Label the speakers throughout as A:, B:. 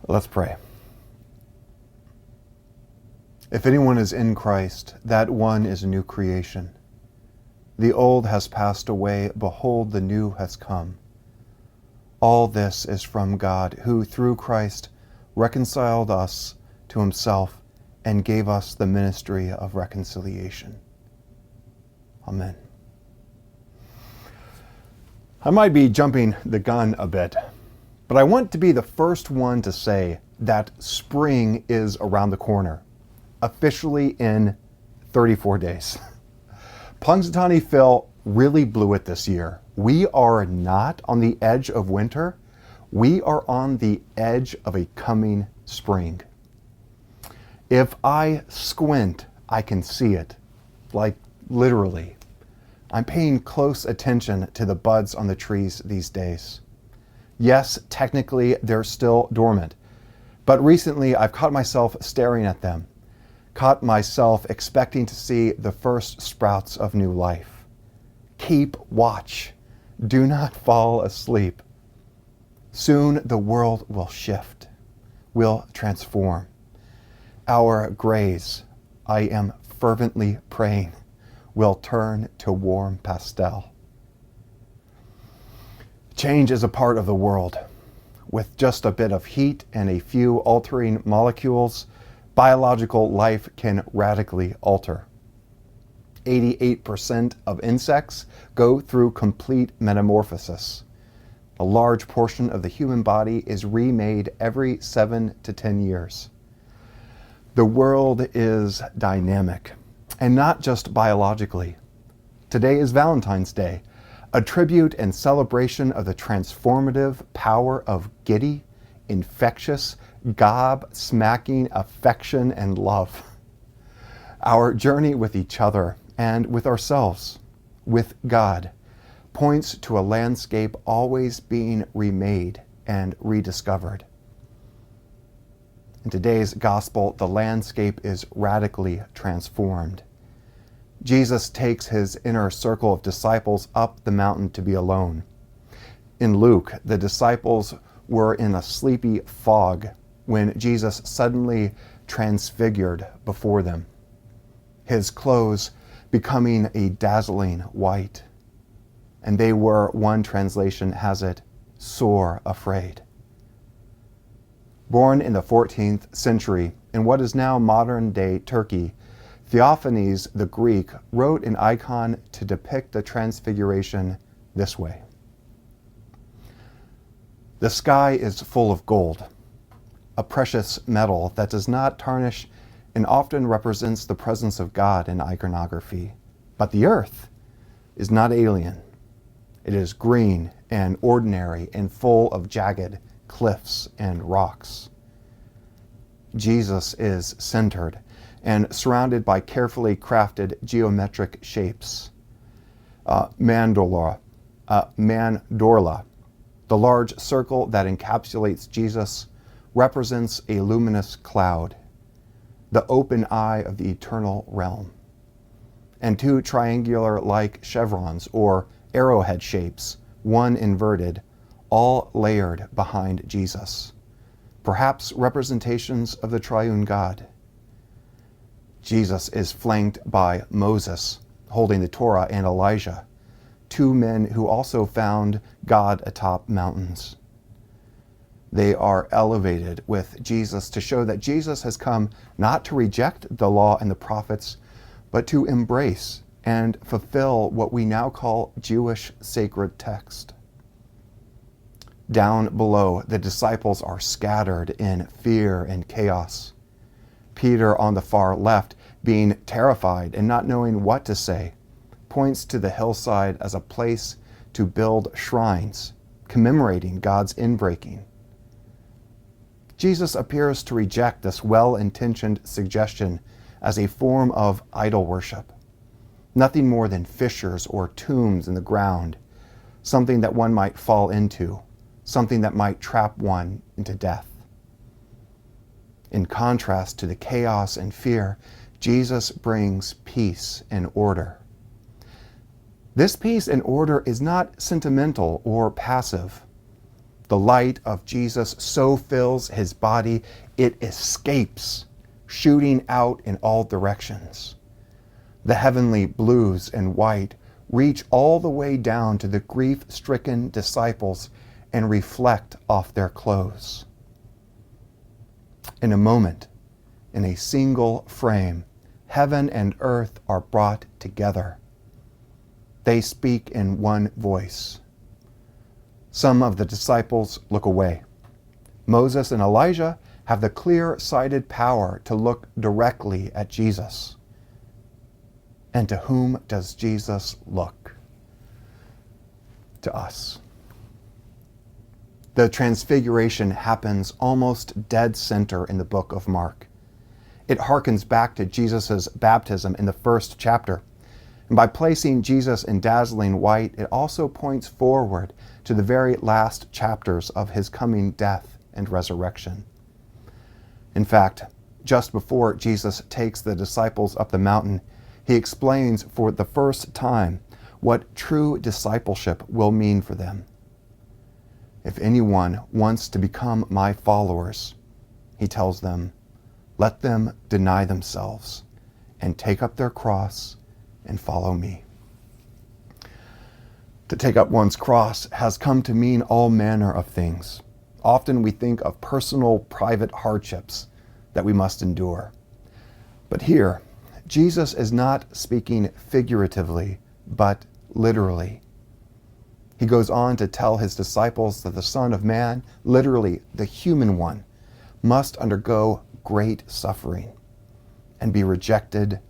A: Let's pray. If anyone is in Christ, that one is a new creation. The old has passed away, behold, the new has come. All this is from God, who through Christ reconciled us to himself and gave us the ministry of reconciliation. Amen. I might be jumping the gun a bit, but I want to be the first one to say that spring is around the corner, officially in 34 days. Punxsutawney Phil really blew it this year. We are not on the edge of winter. We are on the edge of a coming spring. If I squint, I can see it, like literally. I'm paying close attention to the buds on the trees these days. Yes, technically they're still dormant, but recently I've caught myself staring at them, caught myself expecting to see the first sprouts of new life. Keep watch. Do not fall asleep. Soon the world will shift, will transform. Our grays, I am fervently praying, will turn to warm pastel. Change is a part of the world. With just a bit of heat and a few altering molecules, biological life can radically alter. 88% of insects go through complete metamorphosis. A large portion of the human body is remade every 7 to 10 years. The world is dynamic, and not just biologically. Today is Valentine's Day, a tribute and celebration of the transformative power of giddy, infectious, gob-smacking affection and love. Our journey with each other and with ourselves, with God, points to a landscape always being remade and rediscovered. In today's gospel, the landscape is radically transformed. Jesus takes his inner circle of disciples up the mountain to be alone. In Luke, the disciples were in a sleepy fog when Jesus suddenly transfigured before them, his clothes becoming a dazzling white. And they were, one translation has it, sore afraid. Born in the 14th century in what is now modern-day Turkey, Theophanies the Greek wrote an icon to depict the Transfiguration this way. The sky is full of gold, a precious metal that does not tarnish and often represents the presence of God in iconography. But the earth is not alien. It is green and ordinary and full of jagged cliffs and rocks. Jesus is centered and surrounded by carefully crafted geometric shapes. Mandorla, the large circle that encapsulates Jesus, represents a luminous cloud, the open eye of the eternal realm. And two triangular-like chevrons or arrowhead shapes, one inverted, all layered behind Jesus, perhaps representations of the triune God. Jesus is flanked by Moses, holding the Torah, and Elijah, two men who also found God atop mountains. They are elevated with Jesus to show that Jesus has come not to reject the law and the prophets, but to embrace and fulfill what we now call Jewish sacred text. Down below, the disciples are scattered in fear and chaos. Peter, on the far left, being terrified and not knowing what to say, points to the hillside as a place to build shrines, commemorating God's inbreaking. Jesus appears to reject this well-intentioned suggestion as a form of idol worship, nothing more than fissures or tombs in the ground, something that one might fall into, something that might trap one into death. In contrast to the chaos and fear, Jesus brings peace and order. This peace and order is not sentimental or passive. The light of Jesus so fills his body, it escapes, shooting out in all directions. The heavenly blues and white reach all the way down to the grief-stricken disciples and reflect off their clothes. In a moment, in a single frame, heaven and earth are brought together. They speak in one voice. Some of the disciples look away. Moses and Elijah have the clear-sighted power to look directly at Jesus. And to whom does Jesus look? To us. The Transfiguration happens almost dead center in the book of Mark. It harkens back to Jesus' baptism in the first chapter. And by placing Jesus in dazzling white, it also points forward to the very last chapters of his coming death and resurrection. In fact, just before Jesus takes the disciples up the mountain, he explains for the first time what true discipleship will mean for them. If anyone wants to become my followers, he tells them, let them deny themselves and take up their cross and follow me. To take up one's cross has come to mean all manner of things. Often we think of personal, private hardships that we must endure. But here, Jesus is not speaking figuratively, but literally. He goes on to tell his disciples that the Son of Man, literally the human one, must undergo great suffering and be rejected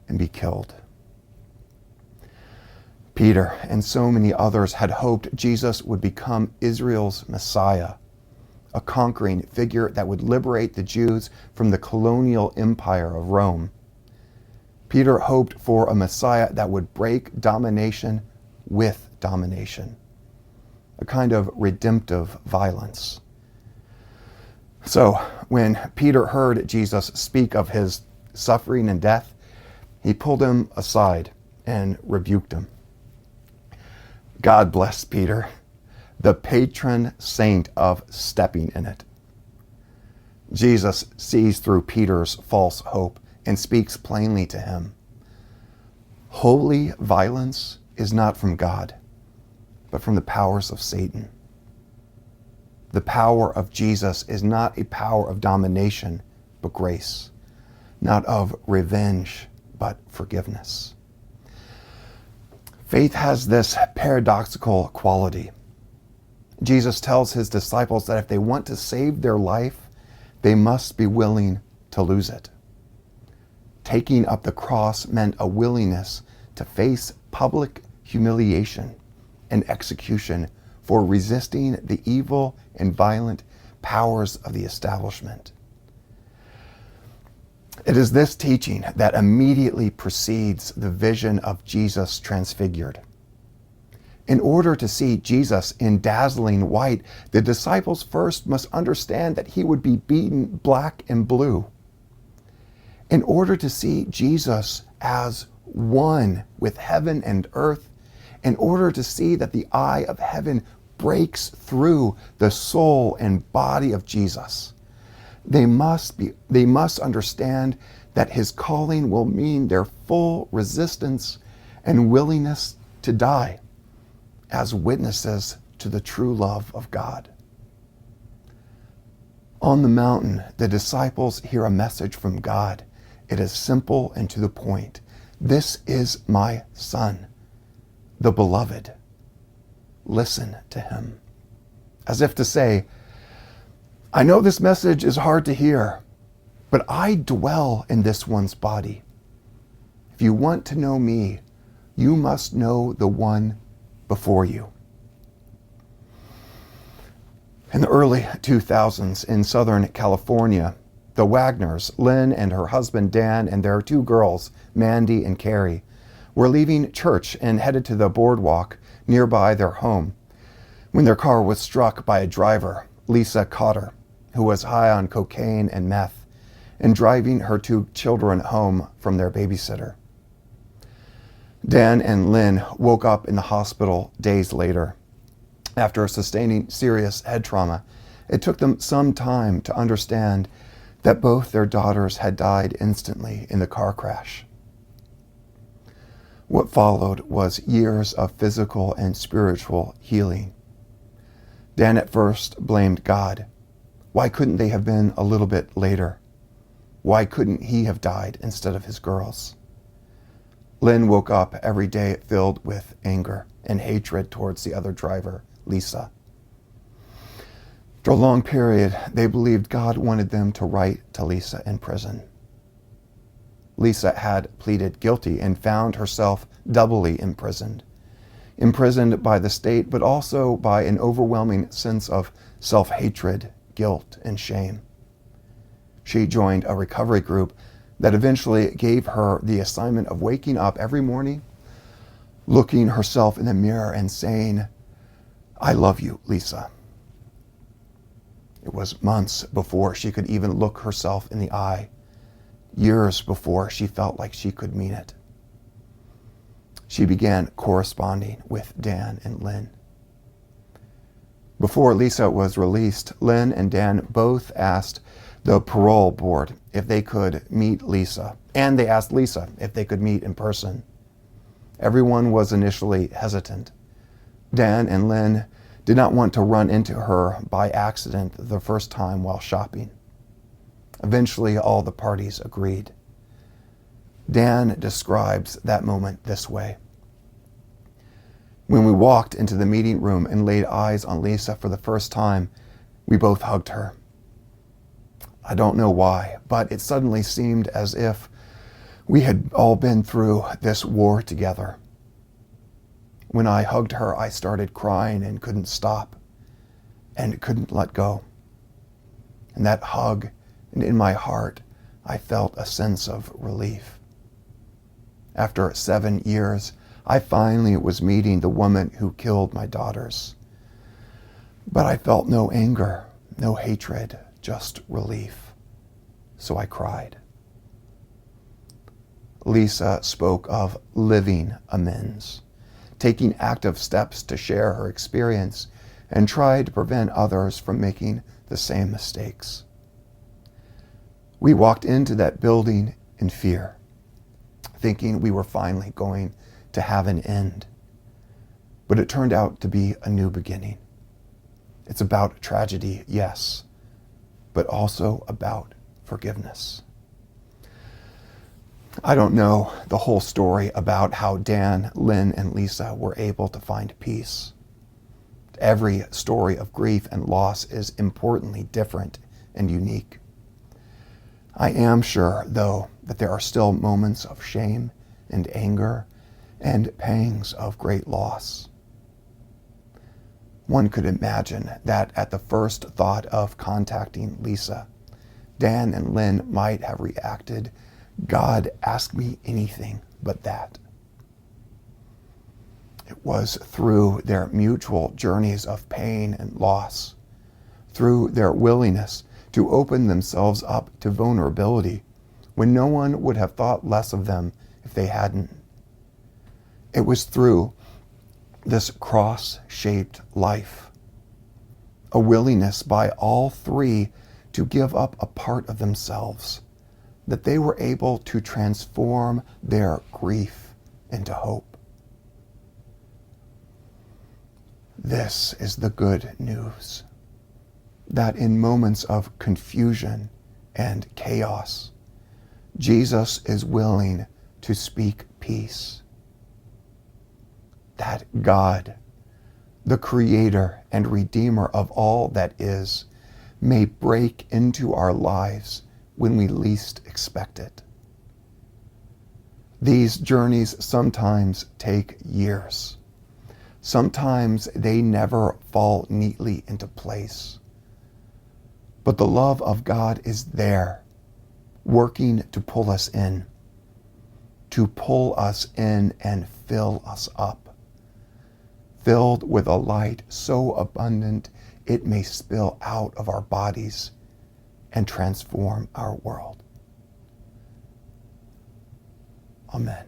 A: and be killed. Peter and so many others had hoped Jesus would become Israel's Messiah, a conquering figure that would liberate the Jews from the colonial empire of Rome. Peter hoped for a Messiah that would break domination with domination, a kind of redemptive violence. So when Peter heard Jesus speak of his suffering and death, he pulled him aside and rebuked him. God bless Peter, the patron saint of stepping in it. Jesus sees through Peter's false hope and speaks plainly to him. Holy violence is not from God, but from the powers of Satan. The power of Jesus is not a power of domination, but grace, not of revenge, but forgiveness. Faith has this paradoxical quality. Jesus tells his disciples that if they want to save their life, they must be willing to lose it. Taking up the cross meant a willingness to face public humiliation and execution for resisting the evil and violent powers of the establishment. It is this teaching that immediately precedes the vision of Jesus transfigured. In order to see Jesus in dazzling white, the disciples first must understand that he would be beaten black and blue. In order to see Jesus as one with heaven and earth, in order to see that the eye of heaven breaks through the soul and body of Jesus, they must understand that his calling will mean their full resistance and willingness to die as witnesses to the true love of God. On the mountain, the disciples hear a message from God. It is simple and to the point. This is my Son, the beloved. Listen to him. As if to say, I know this message is hard to hear, but I dwell in this one's body. If you want to know me, you must know the one before you. In the early 2000s in Southern California, the Wagners, Lynn and her husband Dan, and their two girls, Mandy and Carrie, were leaving church and headed to the boardwalk nearby their home when their car was struck by a driver, Lisa Cotter, who was high on cocaine and meth and driving her two children home from their babysitter. Dan and Lynn woke up in the hospital days later. After sustaining serious head trauma, it took them some time to understand that both their daughters had died instantly in the car crash. What followed was years of physical and spiritual healing. Dan at first blamed God. Why couldn't they have been a little bit later? Why couldn't he have died instead of his girls? Lynn woke up every day filled with anger and hatred towards the other driver, Lisa. For a long period, they believed God wanted them to write to Lisa in prison. Lisa had pleaded guilty and found herself doubly imprisoned by the state, but also by an overwhelming sense of self-hatred, guilt, and shame. She joined a recovery group that eventually gave her the assignment of waking up every morning, looking herself in the mirror and saying, "I love you, Lisa." It was months before she could even look herself in the eye, years before she felt like she could mean it. She began corresponding with Dan and Lynn. Before Lisa was released, Lynn and Dan both asked the parole board if they could meet Lisa, and they asked Lisa if they could meet in person. Everyone was initially hesitant. Dan and Lynn did not want to run into her by accident the first time while shopping. Eventually, all the parties agreed. Dan describes that moment this way. "When we walked into the meeting room and laid eyes on Lisa for the first time, we both hugged her. I don't know why, but it suddenly seemed as if we had all been through this war together. When I hugged her, I started crying and couldn't stop and couldn't let go. In that hug and in my heart, I felt a sense of relief. After 7 years, I finally was meeting the woman who killed my daughters. But I felt no anger, no hatred, just relief. So I cried." Lisa spoke of living amends, taking active steps to share her experience and tried to prevent others from making the same mistakes. "We walked into that building in fear, thinking we were finally going to have an end. But it turned out to be a new beginning. It's about tragedy, yes, but also about forgiveness." I don't know the whole story about how Dan, Lynn, and Lisa were able to find peace. Every story of grief and loss is importantly different and unique. I am sure, though, that there are still moments of shame and anger and pangs of great loss. One could imagine that at the first thought of contacting Lisa, Dan and Lynn might have reacted, "God, ask me anything but that." It was through their mutual journeys of pain and loss, through their willingness to open themselves up to vulnerability when no one would have thought less of them if they hadn't. It was through this cross-shaped life, a willingness by all three to give up a part of themselves, that they were able to transform their grief into hope. This is the good news, that in moments of confusion and chaos, Jesus is willing to speak peace. That God, the creator and redeemer of all that is, may break into our lives when we least expect it. These journeys sometimes take years. Sometimes they never fall neatly into place. But the love of God is there, working to pull us in and fill us up, filled with a light so abundant it may spill out of our bodies and transform our world. Amen.